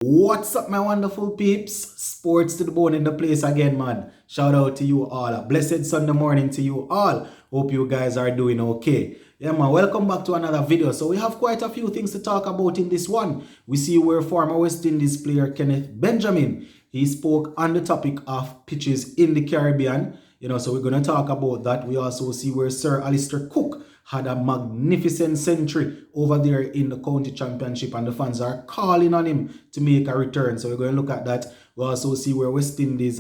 What's up, my wonderful peeps? Sports to the bone in the place again, man. Shout out to you all. A blessed Sunday morning to you all. Hope you guys are doing okay. Yeah, man, welcome back to another video. So we have quite a few things to talk about in this one. We see where former West Indies player Kenneth Benjamin, he spoke on the topic of pitches in the Caribbean. So we're going to talk about that. We also see where Sir Alistair Cook had a magnificent century over there in the county championship, and the fans are calling on him to make a return. So we're going to look at that. We also see where West Indies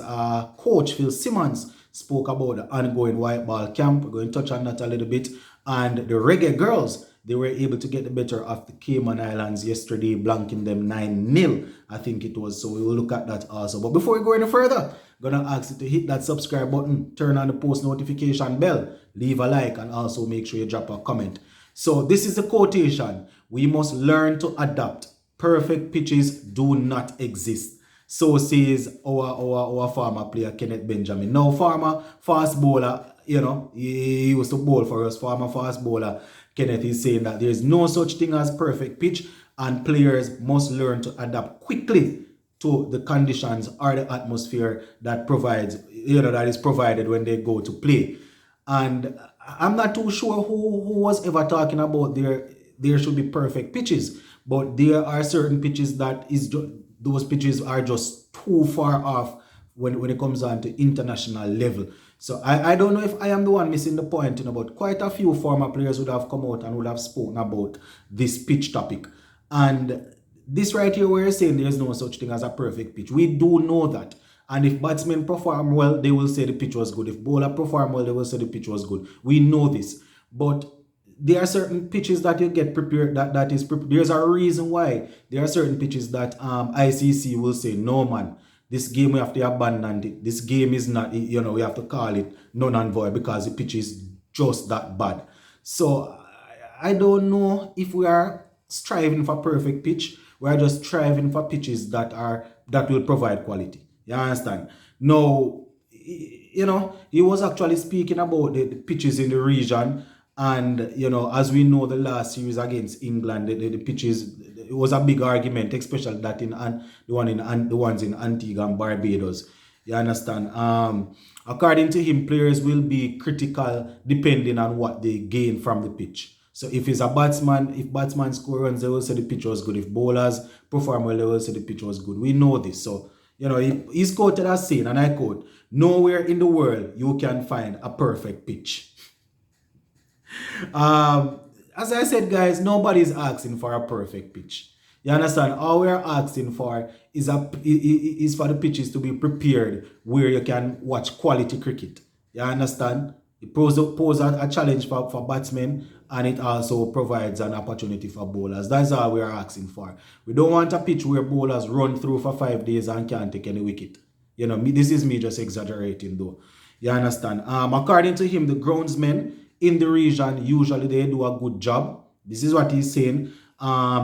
coach Phil Simmons spoke about the ongoing white ball camp. We're going to touch on that a little bit. And the Reggae Girls, they were able to get the better of the Cayman Islands yesterday, blanking them 9-0, I think it was. So we will look at that also. But before we go any further, I'm going to ask you to hit that subscribe button, turn on the post notification bell, leave a like, and also make sure you drop a comment. So this is the quotation: we must learn to adapt. Perfect pitches do not exist. So says our former player Kenneth Benjamin. Now former fast bowler, he used to bowl for us. Former fast bowler Kenneth is saying that there is no such thing as perfect pitch, and players must learn to adapt quickly to the conditions or the atmosphere that is provided when they go to play. And I'm not too sure who was ever talking about there should be perfect pitches, but there are certain pitches those pitches are just too far off when it comes on to international level. So I don't know if I am the one missing the point, but quite a few former players would have come out and would have spoken about this pitch topic. And this right here where you're saying there's no such thing as a perfect pitch, we do know that. And if batsmen perform well, they will say the pitch was good. If bowler perform well, they will say the pitch was good. We know this. But there are certain pitches that you get prepared, there's a reason why there are certain pitches that ICC will say, no man, this game we have to abandon it. This game is not, we have to call it null and void because the pitch is just that bad. So I don't know if we are striving for perfect pitch. We are just striving for pitches that will provide quality. You understand? Now, he was actually speaking about the pitches in the region. And, as we know, the last series against England, the pitches, it was a big argument, especially that the ones in Antigua and Barbados. You understand? According to him, players will be critical depending on what they gain from the pitch. So if batsman score runs, they will say the pitch was good. If bowlers perform well, they will say the pitch was good. We know this. So, he's quoted as saying, and I quote, "Nowhere in the world you can find a perfect pitch." As I said, guys, nobody's asking for a perfect pitch. You understand? All we're asking for is for the pitches to be prepared where you can watch quality cricket. You understand? It poses a challenge for batsmen, and it also provides an opportunity for bowlers. That's all we are asking for. We don't want a pitch where bowlers run through for 5 days and can't take any wicket. This is me just exaggerating though. You understand? According to him, the groundsmen in the region, usually they do a good job. This is what he's saying.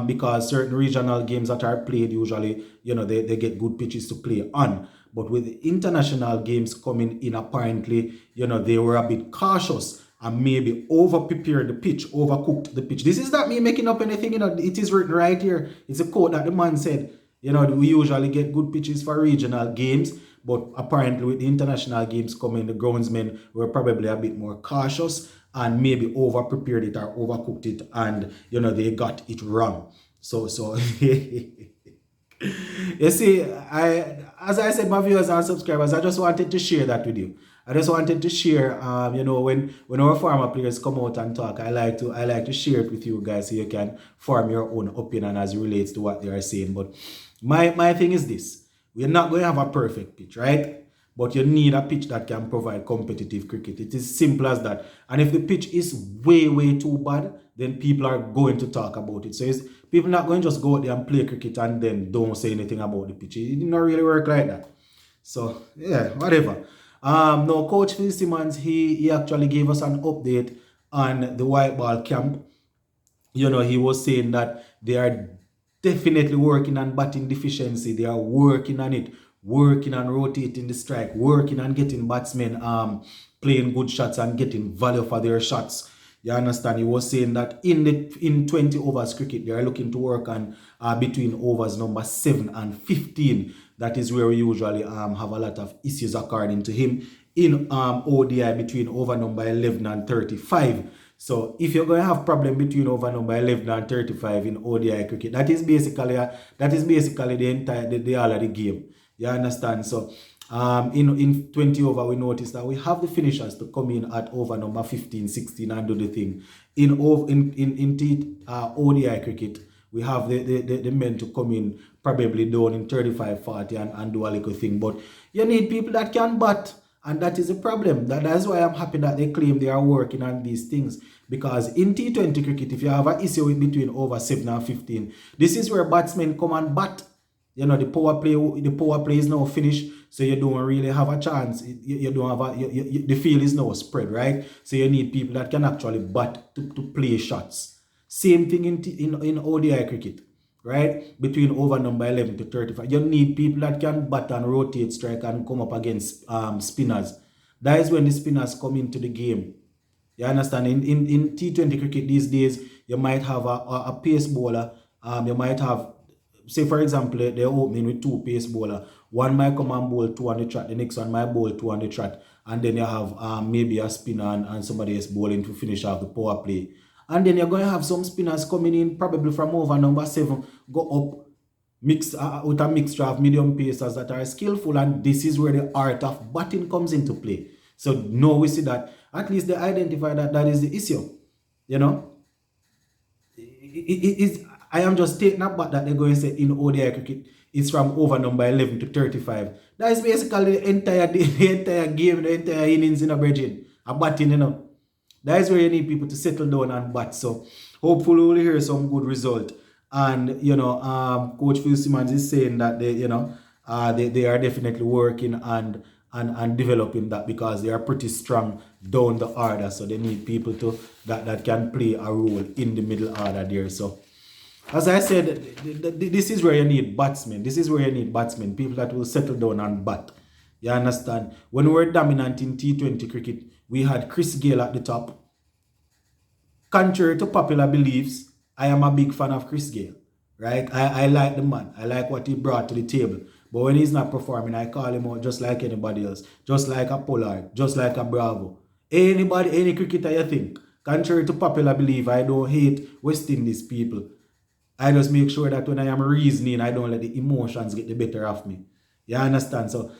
Because certain regional games that are played, usually, they get good pitches to play on. But with the international games coming in, apparently, they were a bit cautious and maybe over-prepared the pitch, overcooked the pitch. This is not me making up anything, it is written right here. It's a quote that the man said. We usually get good pitches for regional games, but apparently with the international games coming, the groundsmen were probably a bit more cautious and maybe over-prepared it or overcooked it, and, they got it wrong. So you see, as I said, my viewers and subscribers, I just wanted to share that with you. I just wanted to share, when our former players come out and talk, I like to share it with you guys so you can form your own opinion as it relates to what they are saying. But my thing is this: we're not going to have a perfect pitch, right? But you need a pitch that can provide competitive cricket. It is simple as that. And if the pitch is way, way too bad, then people are going to talk about it. So people not going to just go out there and play cricket and then don't say anything about the pitch. It did not really work like that. So, yeah, whatever. Now, Coach Phil Simmons, he actually gave us an update on the white ball camp. He was saying that they are definitely working on batting deficiency. They are working on it. Working on rotating the strike, working on getting batsmen playing good shots and getting value for their shots. You understand? He was saying that in 20 overs cricket, they are looking to work on between overs number 7 and 15. That is where we usually have a lot of issues according to him. In ODI between over number 11 and 35. So if you're going to have problem between over number 11 and 35 in ODI cricket, that is basically the entire the all of the game. You understand? So in 20 over, we notice that we have the finishers to come in at over number 15, 16 and do the thing. In ODI cricket, we have the men to come in probably down in 35, 40 and do a little thing. But you need people that can bat. And that is a problem. That's why I'm happy that they claim they are working on these things. Because in T20 cricket, if you have an issue between over 7 and 15, this is where batsmen come and bat. You know, the power play is now finished, so you don't really have a chance. You don't have the field is now spread, right? So you need people that can actually bat to play shots. Same thing in ODI cricket, right? Between over number 11 to 35. You need people that can bat and rotate strike and come up against spinners. That is when the spinners come into the game. You understand? In T20 cricket these days, you might have a pace bowler. You might have, say for example, they're opening with 2 pace bowler. One might come and bowl 2 on the trot. The next one might bowl 2 on the trot. And then you have maybe a spinner and somebody else bowling to finish off the power play. And then you're going to have some spinners coming in probably from over number 7, go up, mix with a mixture of medium pacers that are skillful. And this is where the art of batting comes into play. So now we see that at least they identify that is the issue. You know, I am just taking up back that they're going to say in ODI cricket, it's from over number 11 to 35. That is basically the entire game, the entire innings in a bridging, a batting, you know. That is where you need people to settle down and bat. So hopefully we'll hear some good result. And you know, Coach Phil Simmons is saying that they are definitely working and developing that, because they are pretty strong down the order. So they need people that can play a role in the middle order there. So as I said, this is where you need batsmen. This is where you need batsmen, people that will settle down and bat. You understand? When we were dominant in T20 cricket, we had Chris Gayle at the top. Contrary to popular beliefs, I am a big fan of Chris Gayle, right? I like the man. I like what he brought to the table. But when he's not performing, I call him out just like anybody else. Just like a Pollard, just like a Bravo. Any cricketer you think. Contrary to popular belief, I don't hate West Indies people. I just make sure that when I am reasoning, I don't let the emotions get the better of me. You understand? So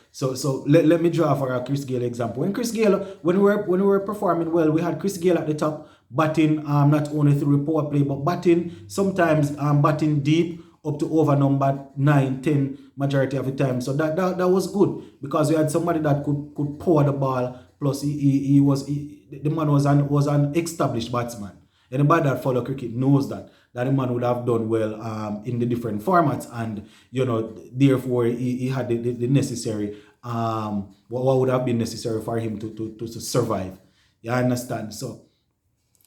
let me draw for a Chris Gayle example. When we were performing well, we had Chris Gayle at the top, batting not only through the power play, but batting sometimes batting deep up to over number 9, 10 majority of the time. So that was good, because we had somebody that could power the ball. Plus the man was an established batsman. Anybody that follow cricket knows that the man would have done well in the different formats, and you know, therefore he had the necessary what would have been necessary for him to survive. You understand? So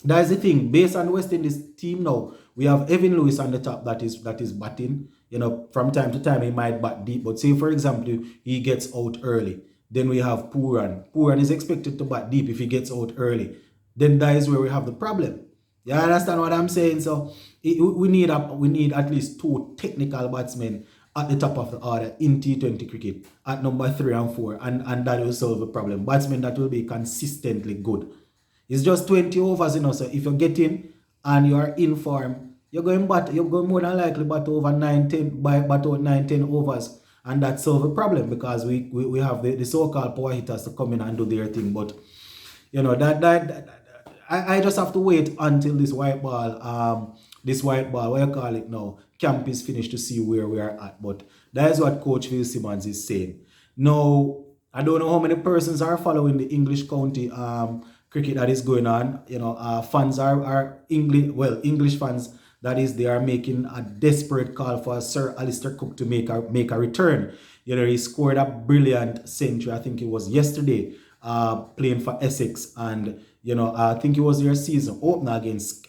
that's the thing. Based on West Indies team now, we have Evan Lewis on the top that is batting. You know, from time to time he might bat deep, but say for example he gets out early, then we have Pooran. Pooran is expected to bat deep if he gets out early. Then that is where we have the problem. You understand what I'm saying? So we need at least 2 technical batsmen at the top of the order in T20 cricket at number 3 and 4, and that will solve the problem. Batsmen that will be consistently good. It's just 20 overs, you know. So if you're getting and you are in form, you're going more than likely bat over 9-10 overs, and that solves the problem, because we have the so-called power hitters to come in and do their thing. But you know that I just have to wait until this white ball, what you call it now, camp is finished to see where we are at. But that is what Coach Phil Simmons is saying. Now, I don't know how many persons are following the English county cricket that is going on. You know, fans are English fans. That is, they are making a desperate call for Sir Alistair Cook to make a return. You know, he scored a brilliant century. I think it was yesterday, playing for Essex, and you know, I think it was their season opener against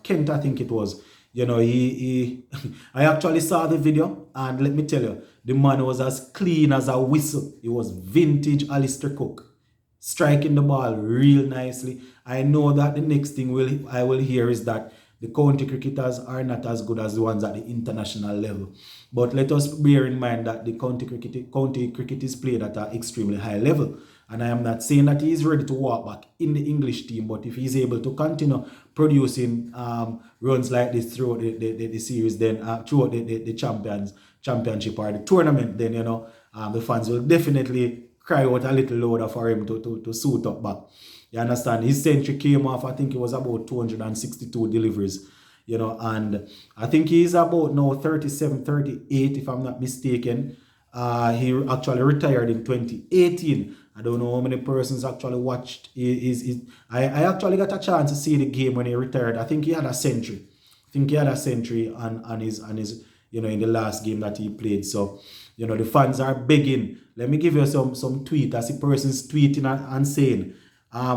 Kent, I think it was. You know, I actually saw the video, and let me tell you, the man was as clean as a whistle. It was vintage Alistair Cook. striking the ball real nicely. I know that the next thing I will hear is that the county cricketers are not as good as the ones at the international level. But let us bear in mind that the county cricket is played at an extremely high level. And I am not saying that he is ready to walk back in the English team, but if he's able to continue producing runs like this throughout the series, then throughout the championship or the tournament, then the fans will definitely cry out a little louder for him to suit up back. You understand? His century came off, I think it was about 262 deliveries, and I think he's about now 37, 38, if I'm not mistaken. He actually retired in 2018. I don't know how many persons actually watched I actually got a chance to see the game when he retired. I think he had a century. On his in the last game that he played. So, the fans are begging. Let me give you some tweet. I see persons tweeting and saying,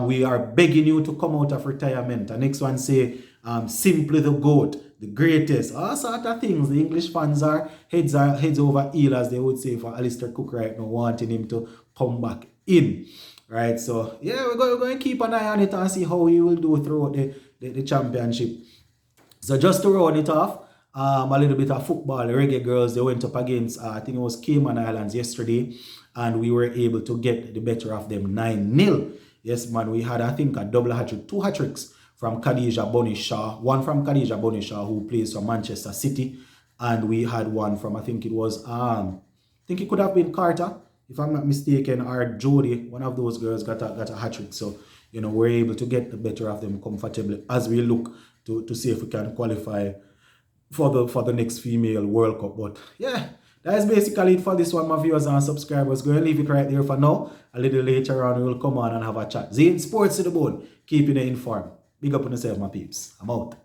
we are begging you to come out of retirement. The next one say, simply the GOAT, the greatest. All sort of things. The English fans are heads over heels, as they would say, for Alistair Cook right now, wanting him to come back in. Right? So, yeah, we're going to keep an eye on it and see how he will do throughout the championship. So just to round it off, a little bit of football. The Reggae Girls, they went up against, I think it was Cayman Islands yesterday, and we were able to get the better of them 9-0. Yes, man, we had, I think, a double hat-trick, 2 hat-tricks from Khadija Bonishaw, one from Khadija Bonishaw, who plays for Manchester City, and we had one from, I think it was, I think it could have been Carter, if I'm not mistaken, or Jody. One of those girls got a hat-trick. So, we're able to get the better of them comfortably as we look to see if we can qualify for the next female World Cup. But yeah, that is basically it for this one, my viewers and subscribers. Go and leave it right there for now. A little later on, we'll come on and have a chat. Zane Sports to the Bone, keeping you informed. Big up on yourself, my peeps. I'm out.